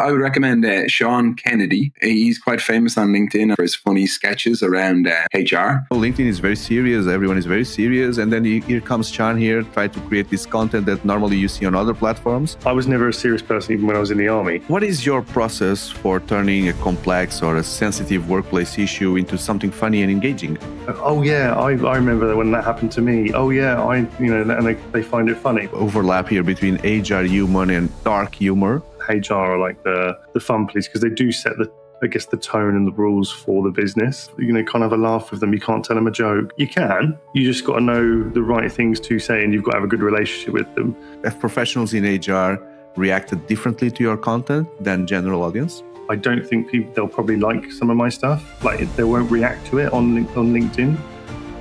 I would recommend Sean Kennedy. He's quite famous on LinkedIn for his funny sketches around HR. LinkedIn is very serious. Everyone is very serious. And then here comes Sean here, try to create this content that normally you see on other platforms. I was never a serious person even when I was in the army. What is your process for turning a complex or a sensitive workplace issue into something funny and engaging? Oh yeah, I remember that when that happened to me. Oh yeah, and they find it funny. Overlap here between HR humor and dark humor. HR are like the fun police because they do set the tone and the rules for the business. You can't have a laugh with them. You can't tell them a joke. You can. You just got to know the right things to say, and you've got to have a good relationship with them. Have professionals in HR reacted differently to your content than general audience? I don't think they'll probably like some of my stuff. Like they won't react to it on LinkedIn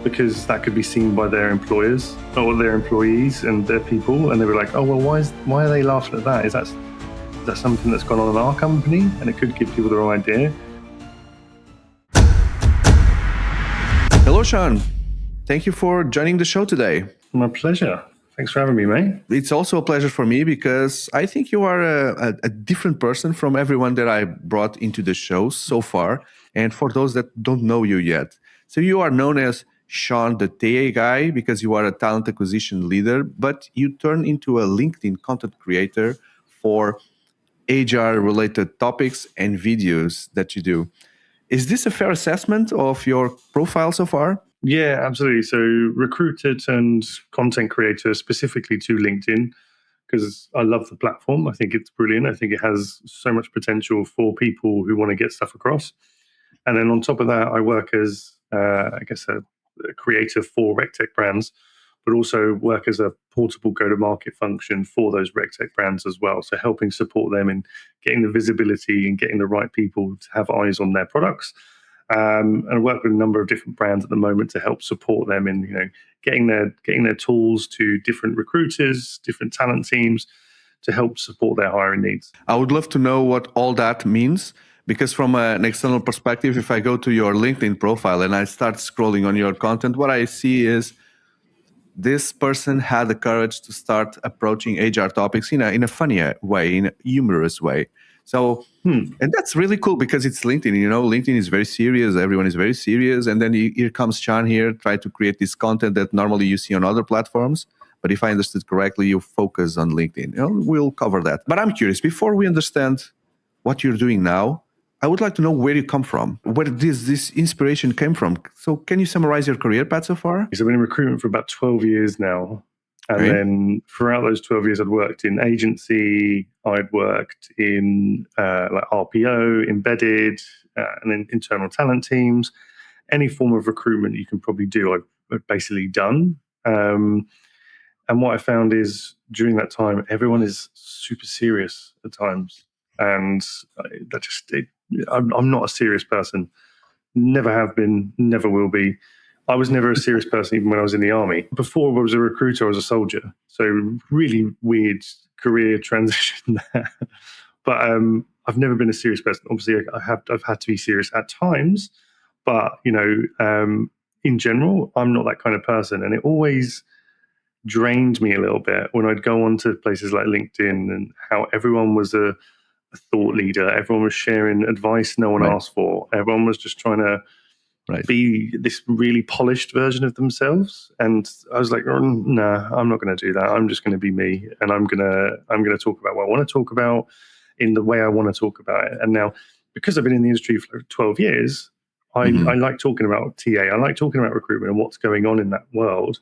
because that could be seen by their employers or their employees and their people, and they were like, oh well, why are they laughing at that? Is that something that's gone on in our company? And it could give people the wrong idea. Hello, Sean. Thank you for joining the show today. My pleasure. Thanks for having me, mate. It's also a pleasure for me because I think you are a different person from everyone that I brought into the show so far. And for those that don't know you yet. So you are known as Sean, the TA guy, because you are a talent acquisition leader, but you turn into a LinkedIn content creator for HR-related topics and videos that you do. Is this a fair assessment of your profile so far? Yeah, absolutely. So recruited and content creator specifically to LinkedIn because I love the platform. I think it's brilliant. I think it has so much potential for people who want to get stuff across. And then on top of that, I work as, a creator for RegTech brands, but also work as a portable go-to-market function for those RegTech brands as well. So helping support them in getting the visibility and getting the right people to have eyes on their products. And I work with a number of different brands at the moment to help support them in getting their tools to different recruiters, different talent teams to help support their hiring needs. I would love to know what all that means. Because from an external perspective, if I go to your LinkedIn profile and I start scrolling on your content, what I see is this person had the courage to start approaching HR topics in a funny way, in a humorous way. So, and that's really cool because it's LinkedIn. LinkedIn is very serious. Everyone is very serious. And then here comes Sean here, try to create this content that normally you see on other platforms. But if I understood correctly, you focus on LinkedIn. We'll cover that. But I'm curious, before we understand what you're doing now, I would like to know where you come from, where this inspiration came from. So can you summarize your career path so far? So I've been in recruitment for about 12 years now. And then throughout those 12 years, I'd worked in agency, I'd worked in like RPO, embedded, and then internal talent teams. Any form of recruitment you can probably do, I've basically done. And what I found is during that time, everyone is super serious at times. And I'm not a serious person. Never have been, never will be. I was never a serious person even when I was in the army. Before I was a recruiter, I was a soldier. So really weird career transition there. But I've never been a serious person. Obviously, I've had to be serious at times. But, in general, I'm not that kind of person. And it always drained me a little bit when I'd go on to places like LinkedIn and how everyone was a thought leader. Everyone was sharing advice no one asked for. Everyone was just trying to be this really polished version of themselves. And I was like, nah, I'm not going to do that. I'm just going to be me, and I'm going to talk about what I want to talk about in the way I want to talk about it. And now, because I've been in the industry for 12 years, I like talking about TA. I like talking about recruitment and what's going on in that world,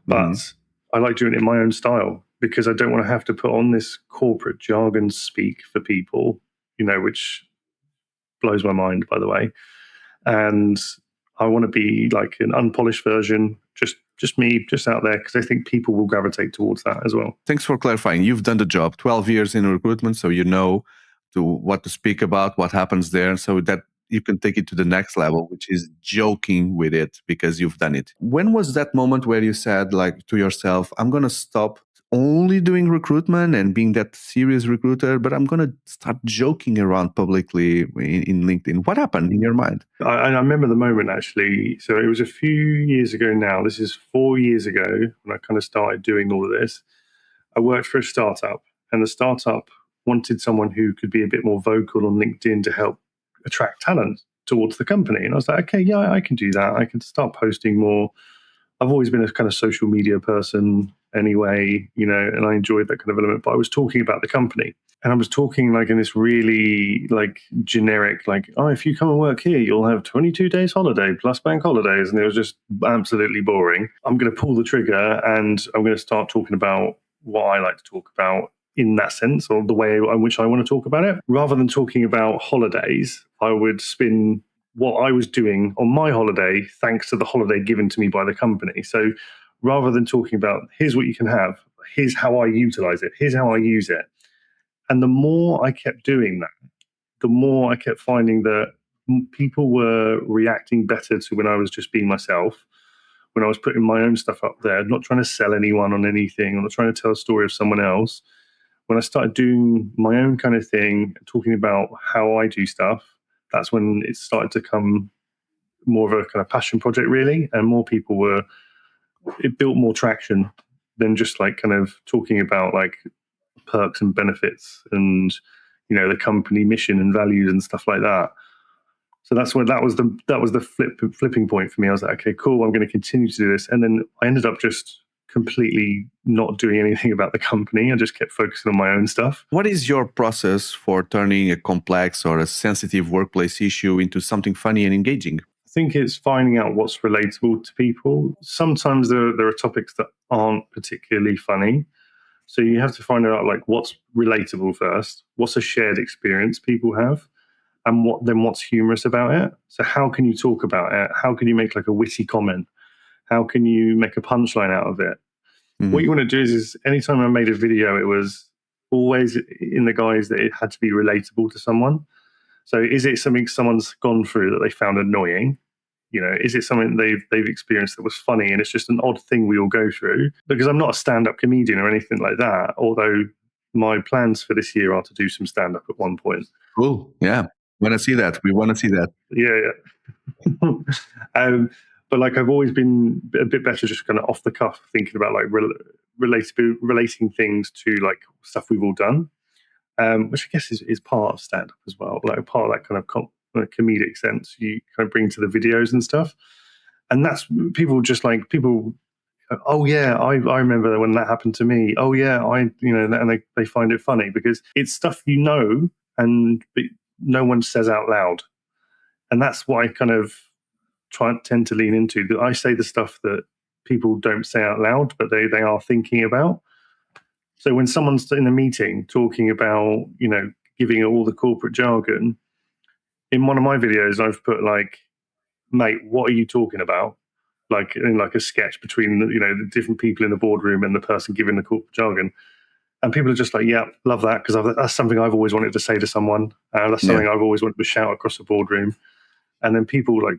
but I like doing it in my own style, because I don't want to have to put on this corporate jargon speak for people, which blows my mind, by the way. And I want to be like an unpolished version, just me, just out there, because I think people will gravitate towards that as well. Thanks for clarifying. You've done the job, 12 years in recruitment, so you know what to speak about, what happens there, so that you can take it to the next level, which is joking with it because you've done it. When was that moment where you said, like, to yourself, I'm going to stop only doing recruitment and being that serious recruiter, but I'm going to start joking around publicly in LinkedIn? What happened in your mind? I remember the moment, actually. So it was a few years ago now. This is 4 years ago when I kind of started doing all of this. I worked for a startup, and the startup wanted someone who could be a bit more vocal on LinkedIn to help attract talent towards the company. And I was like, okay, yeah, I can do that. I can start posting more. I've always been a kind of social media person anyway, and I enjoyed that kind of element. But I was talking about the company, and I was talking like in this really like generic, like, oh, if you come and work here, you'll have 22 days holiday plus bank holidays. And it was just absolutely boring. I'm going to pull the trigger and I'm going to start talking about what I like to talk about in that sense, or the way in which I want to talk about it. Rather than talking about holidays, I would spin what I was doing on my holiday thanks to the holiday given to me by the company. So rather than talking about here's what you can have, here's how I utilize it, here's how I use it. And the more I kept doing that, the more I kept finding that people were reacting better to when I was just being myself, when I was putting my own stuff up there, not trying to sell anyone on anything, I'm not trying to tell a story of someone else. When I started doing my own kind of thing, talking about how I do stuff, that's when it started to come more of a kind of passion project, really. And more people it built more traction than just like kind of talking about like perks and benefits and, the company mission and values and stuff like that. So that's when that was the flipping point for me. I was like, okay, cool, I'm going to continue to do this. And then I ended up just completely not doing anything about the company. I just kept focusing on my own stuff. What is your process for turning a complex or a sensitive workplace issue into something funny and engaging? I think it's finding out what's relatable to people. Sometimes there are topics that aren't particularly funny. So you have to find out like what's relatable first, what's a shared experience people have, and what's humorous about it. So how can you talk about it? How can you make like a witty comment? How can you make a punchline out of it? Mm-hmm. What you want to do is anytime I made a video, it was always in the guise that it had to be relatable to someone. So is it something someone's gone through that they found annoying? Is it something they've experienced that was funny and it's just an odd thing we all go through? Because I'm not a stand-up comedian or anything like that, although my plans for this year are to do some stand-up at one point. Cool. Yeah. We want to see that. Yeah. But like I've always been a bit better just kind of off the cuff thinking about like relating things to like stuff we've all done, which I guess is part of stand-up as well, like part of that kind of comedic sense you kind of bring to the videos and stuff. And that's people, oh yeah, I remember when that happened to me. Oh yeah, and they find it funny because it's stuff and no one says out loud. And that's what I kind of tend to lean into. That I say the stuff that people don't say out loud, but they are thinking about. So when someone's in a meeting talking about, giving all the corporate jargon, in one of my videos, I've put like, mate, what are you talking about? Like in like a sketch between, the different people in the boardroom and the person giving the corporate jargon. And people are just like, yeah, love that, because that's something I've always wanted to say to someone. That's something I've always wanted to shout across the boardroom. And then people like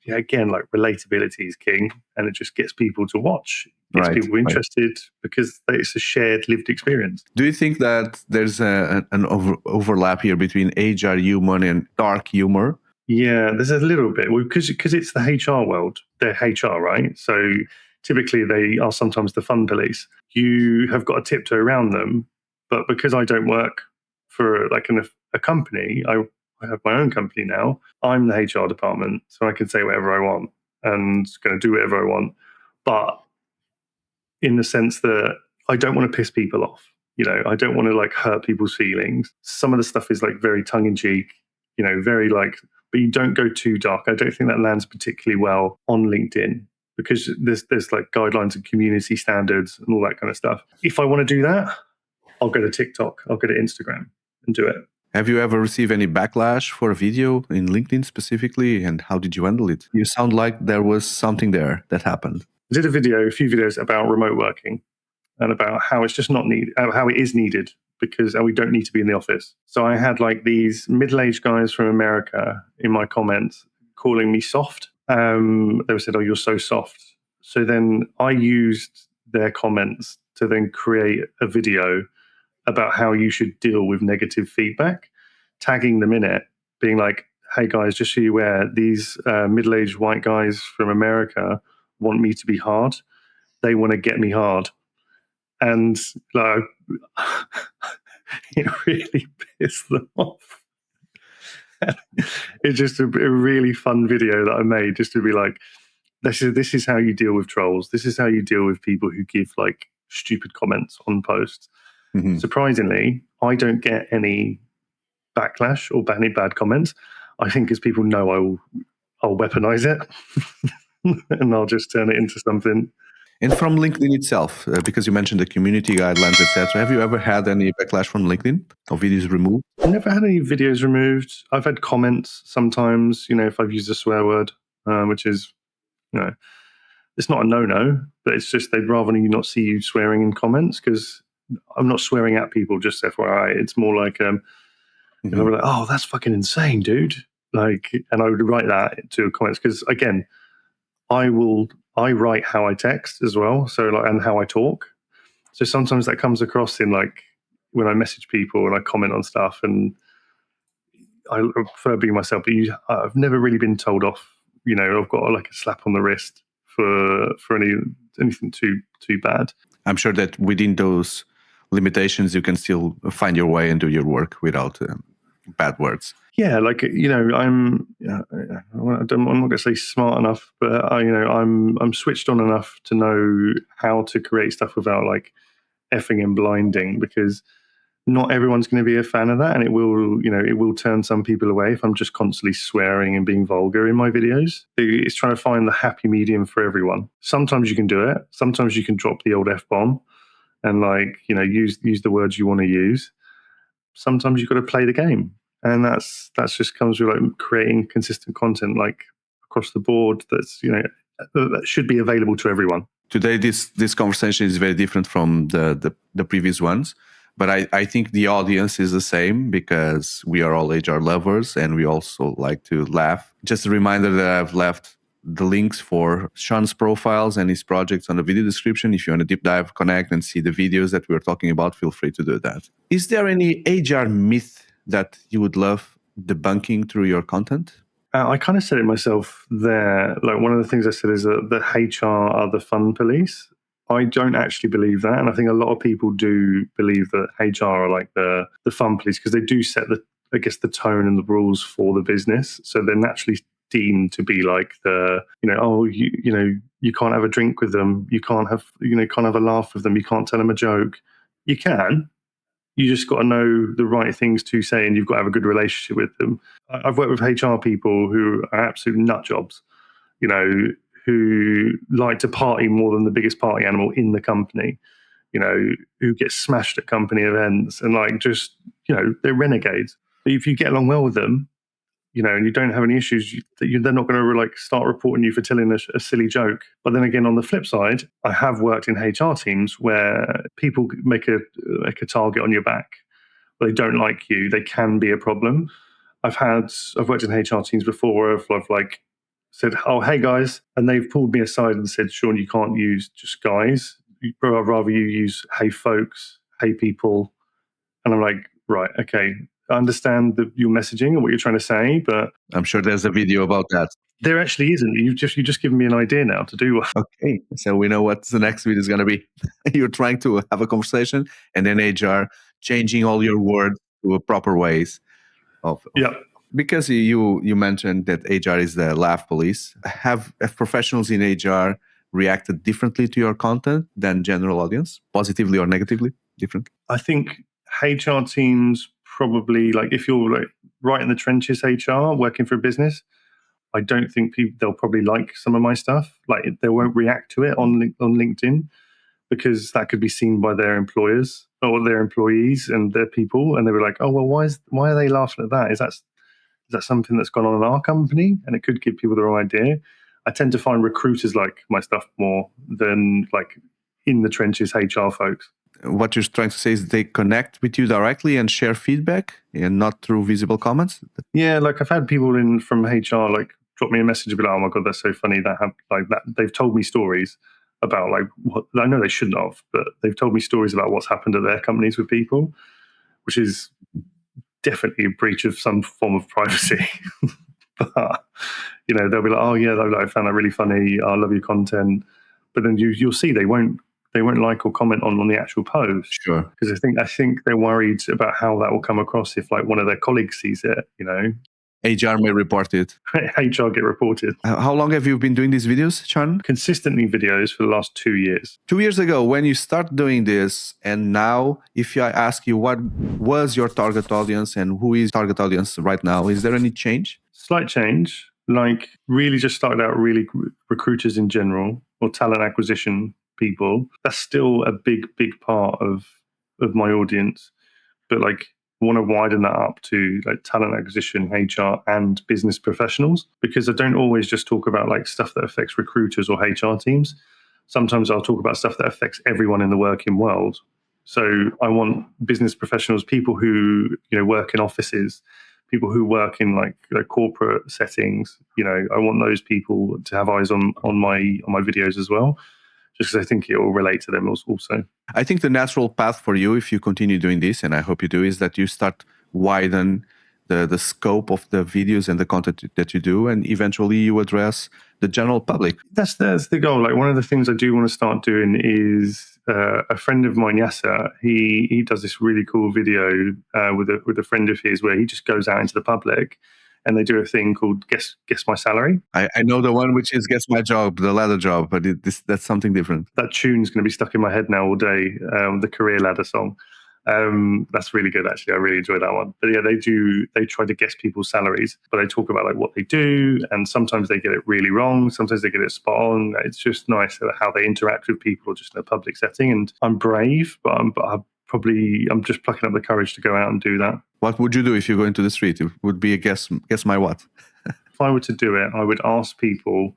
again, like relatability is king, and it just gets people to watch, gets people interested because it's a shared lived experience. Do you think that there's an overlap here between HR humor and dark humor? Yeah, there's a little bit because it's the HR world. They're HR, right? So typically they are sometimes the fun police. You have got to tiptoe around them, but because I don't work for like a company, I have my own company now. I'm the HR department, so I can say whatever I want and going to do whatever I want. But in the sense that I don't want to piss people off. I don't want to like hurt people's feelings. Some of the stuff is like very tongue in cheek, very like, but you don't go too dark. I don't think that lands particularly well on LinkedIn because there's like guidelines and community standards and all that kind of stuff. If I want to do that, I'll go to TikTok, I'll go to Instagram and do it. Have you ever received any backlash for a video in LinkedIn specifically, and how did you handle it? You sound like there was something there that happened. I did a few videos about remote working and about how it's just not needed, how it is needed because we don't need to be in the office. So I had like these middle-aged guys from America in my comments calling me soft. They said, "Oh, you're so soft." So then I used their comments to then create a video about how you should deal with negative feedback, tagging them in it, being like, "Hey guys, just so you're aware, these middle-aged white guys from America want me to be hard. They want to get me hard." And like, It really pissed them off. It's just a really fun video that I made just to be like, this is how you deal with trolls. This is how you deal with people who give like stupid comments on posts. Mm-hmm. Surprisingly, I don't get any backlash or any bad comments. I think as people know, I'll weaponize it and I'll just turn it into something. And from LinkedIn itself, because you mentioned the community guidelines, etc., have you ever had any backlash from LinkedIn or videos removed? I've never had any videos removed. I've had comments sometimes, if I've used a swear word, which is, it's not a no-no, but it's just they'd rather you not see you swearing in comments because I'm not swearing at people, just FYI. It's more like, if I'm like, oh, that's fucking insane, dude. Like, and I would write that to comments because, again, I write how I text as well, so like, and how I talk. So sometimes that comes across in like when I message people and I comment on stuff, and I prefer being myself. But I've never really been told off. I've got like a slap on the wrist for anything too bad. I'm sure that within those limitations, you can still find your way and do your work without bad words. Yeah, like I'm not going to say smart enough, but I'm switched on enough to know how to create stuff without like effing and blinding, because not everyone's going to be a fan of that, and it will turn some people away if I'm just constantly swearing and being vulgar in my videos. It's trying to find the happy medium for everyone. Sometimes you can do it. Sometimes you can drop the old F-bomb and like use the words you want to use. Sometimes you've got to play the game. And that's just comes with like creating consistent content like across the board that should be available to everyone. Today, this conversation is very different from the previous ones, but I think the audience is the same because we are all HR lovers and we also like to laugh. Just a reminder that I've left the links for Sean's profiles and his projects on the video description. If you want to deep dive, connect and see the videos that we were talking about, feel free to do that. Is there any HR myth that you would love debunking through your content? I kind of said it myself there. Like one of the things I said is that the HR are the fun police. I don't actually believe that. And I think a lot of people do believe that HR are like the fun police because they do set the tone and the rules for the business. So they're naturally deemed to be like you can't have a drink with them. You can't have a laugh with them. You can't tell them a joke. You can. You just got to know the right things to say, and you've got to have a good relationship with them. I've worked with HR people who are absolute nut jobs, who like to party more than the biggest party animal in the company, who get smashed at company events and like just, they're renegades. But if you get along well with them, and you don't have any issues, they're not going to like start reporting you for telling a silly joke. But then again, on the flip side, I have worked in HR teams where people make a target on your back. They don't like you. They can be a problem. I've worked in HR teams before where I've like said, "Oh, hey guys," and they've pulled me aside and said, "Sean, you can't use just guys. Rather you use hey folks, hey people." And I'm like, right, okay. I understand your messaging and what you're trying to say, but I'm sure there's a video about that. There actually isn't. You just given me an idea now to do. Okay, so we know what the next video is going to be. You're trying to have a conversation, and then HR changing all your words to a proper ways. Yeah. Because you mentioned that HR is the laugh police. Have professionals in HR reacted differently to your content than general audience, positively or negatively, different? I think HR teams probably, like if you're like right in the trenches HR working for a business, I don't think they'll probably like some of my stuff. Like they won't react to it on LinkedIn because that could be seen by their employers or their employees and their people, and they were like, "Oh well, why are they laughing at that? Is that something that's gone on in our company?" And it could give people the wrong idea. I tend to find recruiters like my stuff more than like in the trenches HR folks. What you're trying to say is they connect with you directly and share feedback and not through visible comments? Yeah, like I've had people from HR like drop me a message about, "Oh my God, that's so funny." They've told me stories about like what I know they shouldn't have, but they've told me stories about what's happened at their companies with people, which is definitely a breach of some form of privacy. But they'll be like, "Oh yeah, I found that really funny. I love your content." But then you'll see they won't they won't like or comment on the actual post. Sure. Because I think they're worried about how that will come across if like one of their colleagues sees it, HR may report it. HR get reported. How long have you been doing these videos, Sean? Consistently videos for the last 2 years. 2 years ago, when you start doing this, and now, if I ask you what was your target audience and who is target audience right now, is there any change? Slight change. Like really just started out really recruiters in general or talent acquisition people. That's still a big part of my audience. But like want to widen that up to like talent acquisition, HR, and business professionals, because I don't always just talk about like stuff that affects recruiters or HR teams. Sometimes I'll talk about stuff that affects everyone in the working world. So I want business professionals, people who work in offices, people who work in like corporate settings. I want those people to have eyes on my videos as well, just because I think it will relate to them also. I think the natural path for you, if you continue doing this, and I hope you do, is that you start widen the scope of the videos and the content that you do, and eventually you address the general public. That's the goal. Like one of the things I do want to start doing is a friend of mine, Yasser, he does this really cool video with a friend of his where he just goes out into the public and they do a thing called Guess My Salary. I know the one which is Guess My Job, the ladder job, but that's something different. That tune's going to be stuck in my head now all day, the Career Ladder song. That's really good, actually. I really enjoy that one. But yeah, they try to guess people's salaries, but they talk about like what they do, and sometimes they get it really wrong, sometimes they get it spot on. It's just nice how they interact with people just in a public setting. And I'm brave, but I'm just plucking up the courage to go out and do that. What would you do if you go into the street? It would be a guess my what? If I were to do it, I would ask people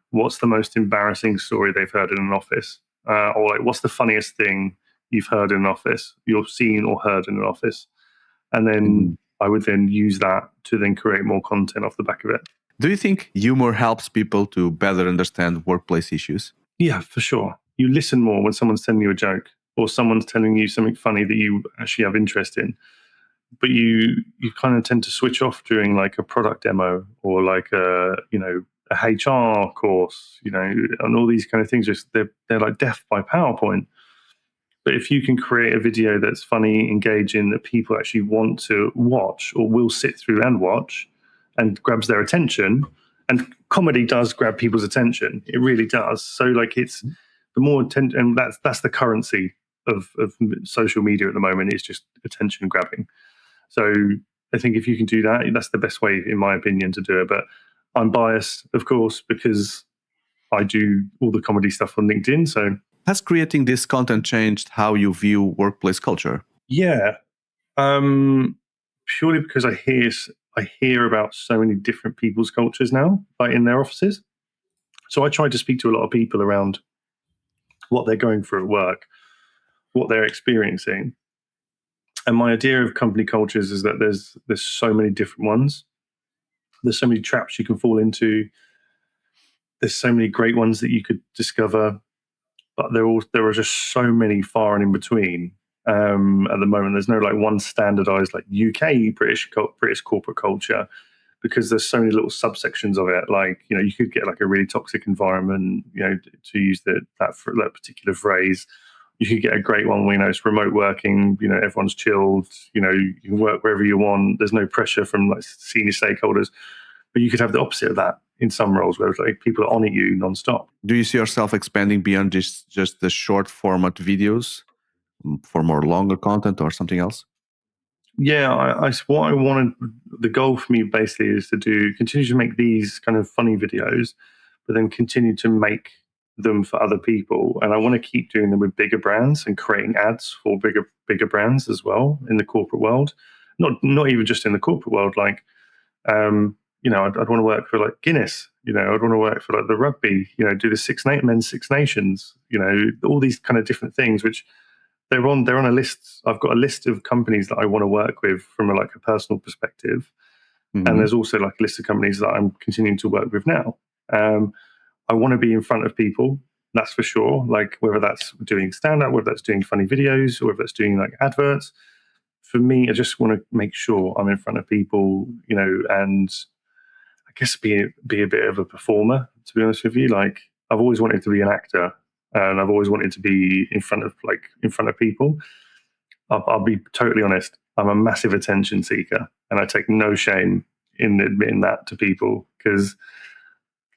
what's the most embarrassing story they've heard in an office, or like what's the funniest thing you've heard in an office, you've seen or heard in an office. And then I would then use that to then create more content off the back of it. Do you think humor helps people to better understand workplace issues? Yeah, for sure. You listen more when someone's telling you a joke or someone's telling you something funny that you actually have interest in. But you kind of tend to switch off during like a product demo or like a HR course, and all these kind of things. Just they're like death by PowerPoint. But if you can create a video that's funny, engaging, that people actually want to watch or will sit through and watch and grabs their attention, and comedy does grab people's attention. It really does. So like it's the more attention, and that's the currency of social media at the moment, is just attention grabbing. So I think if you can do that, that's the best way, in my opinion, to do it. But I'm biased, of course, because I do all the comedy stuff on LinkedIn. So has creating this content changed how you view workplace culture? Yeah, purely because I hear about so many different people's cultures now, like in their offices. So I try to speak to a lot of people around what they're going through at work, what they're experiencing. And my idea of company cultures is that there's so many different ones. There's so many traps you can fall into. There's so many great ones that you could discover, but there are just so many far and in between. At the moment, there's no like one standardized like UK British corporate culture, because there's so many little subsections of it. Like you could get like a really toxic environment, to use that particular phrase. You could get a great one where it's remote working. Everyone's chilled. You can work wherever you want. There's no pressure from like senior stakeholders. But you could have the opposite of that in some roles, where it's like people are on at you nonstop. Do you see yourself expanding beyond just the short format videos for more longer content or something else? Yeah, what I wanted, the goal for me basically is to continue to make these kind of funny videos, but then continue to make them for other people. And I want to keep doing them with bigger brands and creating ads for bigger brands as well in the corporate world. Not even just in the corporate world, like I'd want to work for like Guinness, I'd want to work for like the rugby, do the men's Six Nations, all these kind of different things, which they're on a list. I've got a list of companies that I want to work with from a personal perspective. Mm-hmm. And there's also like a list of companies that I'm continuing to work with now. I want to be in front of people, that's for sure. Like whether that's doing stand-up, whether that's doing funny videos, or whether that's doing like adverts. For me, I just want to make sure I'm in front of people, and I guess be a bit of a performer, to be honest with you. Like I've always wanted to be an actor, and I've always wanted to be in front of people. I'll be totally honest. I'm a massive attention seeker, and I take no shame in admitting that to people, because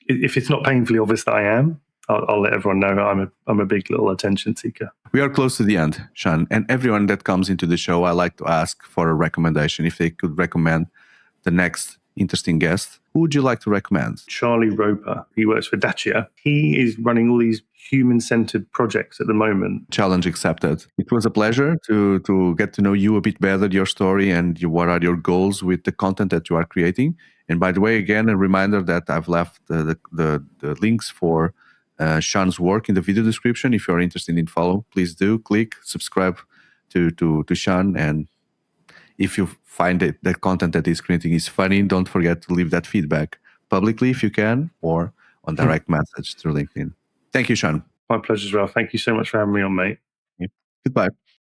if it's not painfully obvious that I am, I'll let everyone know I'm a big little attention seeker. We are close to the end, Sean, and everyone that comes into the show, I like to ask for a recommendation. If they could recommend the next interesting guest, who would you like to recommend? Charlie Roper. He works for Dacia. He is running all these human-centered projects at the moment. Challenge accepted. It was a pleasure to get to know you a bit better, your story, and what are your goals with the content that you are creating. And by the way, again, a reminder that I've left the links for Sean's work in the video description. If you're interested in follow, please do click subscribe to Sean. And if you find that the content that he's creating is funny, don't forget to leave that feedback publicly if you can, or on direct message through LinkedIn. Thank you, Sean. My pleasure, Ralph. Thank you so much for having me on, mate. Yeah. Goodbye.